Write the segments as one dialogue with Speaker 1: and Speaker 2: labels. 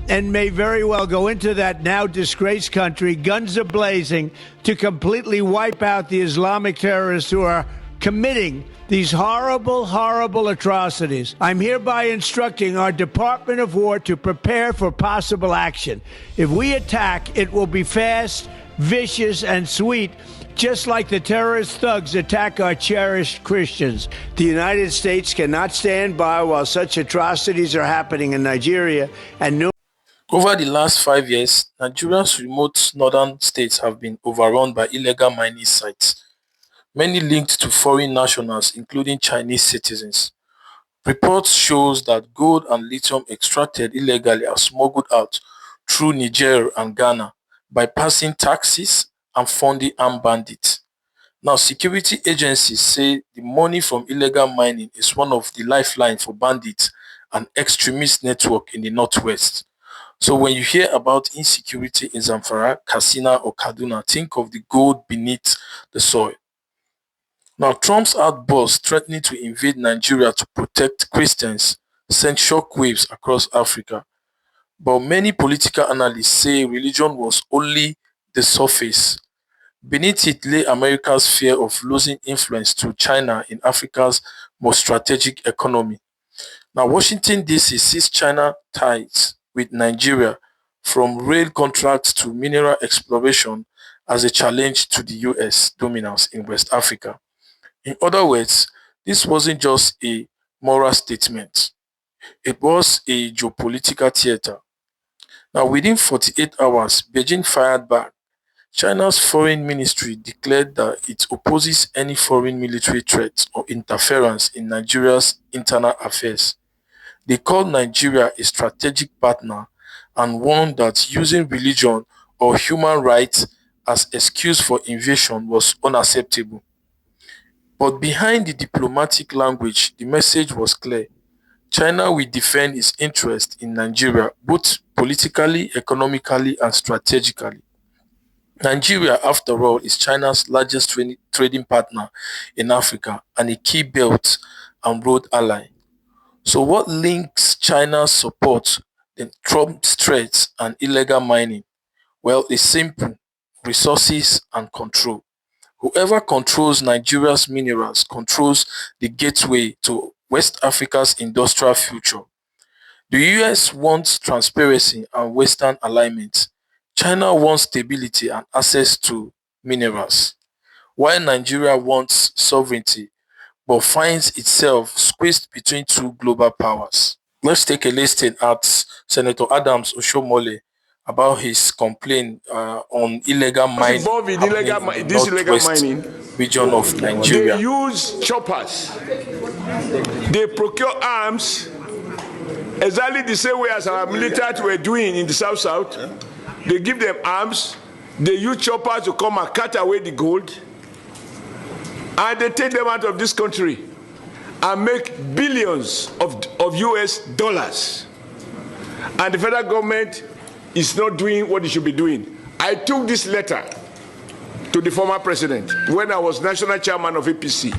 Speaker 1: and may very well go into that now disgraced country, guns a blazing, to completely wipe out the Islamic terrorists who are committing these horrible, horrible atrocities. I'm hereby instructing our Department of War to prepare for possible action. If we attack, it will be fast, vicious, and sweet, just like the terrorist thugs attack our cherished Christians. The United States cannot stand by while such atrocities are happening in Nigeria, and no.
Speaker 2: Over the last 5 years, Nigeria's remote northern states have been overrun by illegal mining sites, many linked to foreign nationals, including Chinese citizens. Reports shows that gold and lithium extracted illegally are smuggled out through Niger and Ghana, bypassing taxes and funding armed bandits. Now, security agencies say the money from illegal mining is one of the lifelines for bandits and extremist network in the northwest. So when you hear about insecurity in Zamfara, Katsina, or Kaduna, think of the gold beneath the soil. Now, Trump's outburst threatening to invade Nigeria to protect Christians sent shockwaves across Africa. But many political analysts say religion was only the surface. Beneath it lay America's fear of losing influence to China in Africa's most strategic economy. Now, Washington DC sees China ties with Nigeria, from rail contracts to mineral exploration, as a challenge to the US dominance in West Africa. In other words, this wasn't just a moral statement, it was a geopolitical theater. Now, within 48 hours, Beijing fired back. China's foreign ministry declared that it opposes any foreign military threat or interference in Nigeria's internal affairs. They called Nigeria a strategic partner and warned that using religion or human rights as excuse for invasion was unacceptable. But behind the diplomatic language, the message was clear. China will defend its interest in Nigeria both politically, economically, and strategically. Nigeria, after all, is China's largest trading partner in Africa and a key belt and road ally. So what links China's support, then Trump's threats and illegal mining? Well, it's simple: resources and control. Whoever controls Nigeria's minerals controls the gateway to West Africa's industrial future. The US wants transparency and Western alignment. China wants stability and access to minerals, while Nigeria wants sovereignty but finds itself squeezed between two global powers. Let's take a listen at Senator Adams Oshomole about his complaint on illegal mining
Speaker 3: involved in
Speaker 2: happening in the
Speaker 3: illegal
Speaker 2: northwest
Speaker 3: mining
Speaker 2: region of
Speaker 3: they
Speaker 2: Nigeria.
Speaker 3: use choppers, they procure arms exactly the same way as our military were doing in the south. They give them arms, they use choppers to come and cut away the gold, and they take them out of this country and make billions of US dollars. And the federal government is not doing what it should be doing. I took this letter to the former president when I was national chairman of APC,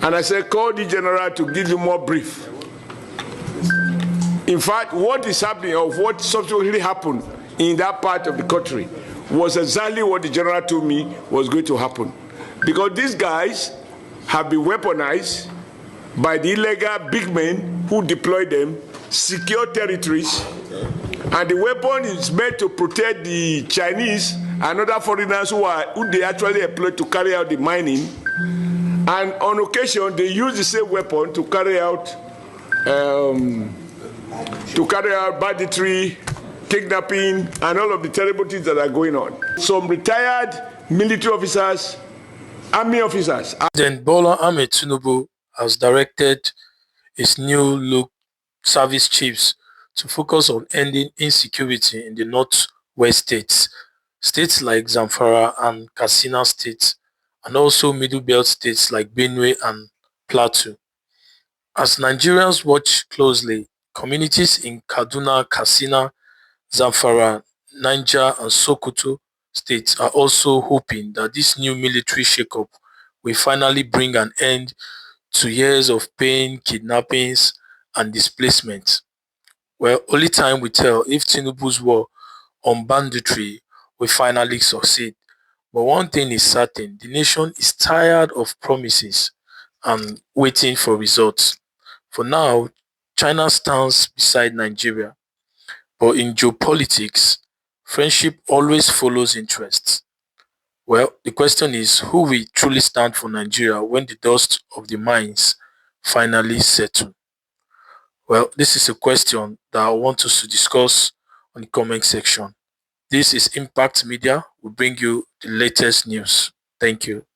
Speaker 3: and I said, call the general to give you more brief. In fact, what is happening, or what subsequently happened in that part of the country, was exactly what the general told me was going to happen. Because these guys have been weaponized by the illegal big men who deploy them, secure territories, and the weapon is meant to protect the Chinese and other foreigners who they actually employ to carry out the mining. And on occasion, they use the same weapon to carry out banditry, kidnapping, and all of the terrible things that are going on. Some retired military officers, army officers.
Speaker 2: Then Bola Ahmed Tinubu has directed his new look service chiefs to focus on ending insecurity in the northwest states, states like Zamfara and Katsina states, and also middle belt states like Benue and Plateau. As Nigerians watch closely, communities in Kaduna, Katsina, Zamfara, Niger, and Sokoto states are also hoping that this new military shakeup will finally bring an end to years of pain, kidnappings, and displacement. Well, only time will tell if Tinubu's war on banditry will finally succeed. But one thing is certain, the nation is tired of promises and waiting for results. For now, China stands beside Nigeria, but in geopolitics, friendship always follows interests. Well, the question is who will truly stand for Nigeria when the dust of the mines finally settle? Well, this is a question that I want us to discuss on the comment section. This is Impact Media. We bring you the latest news. Thank you.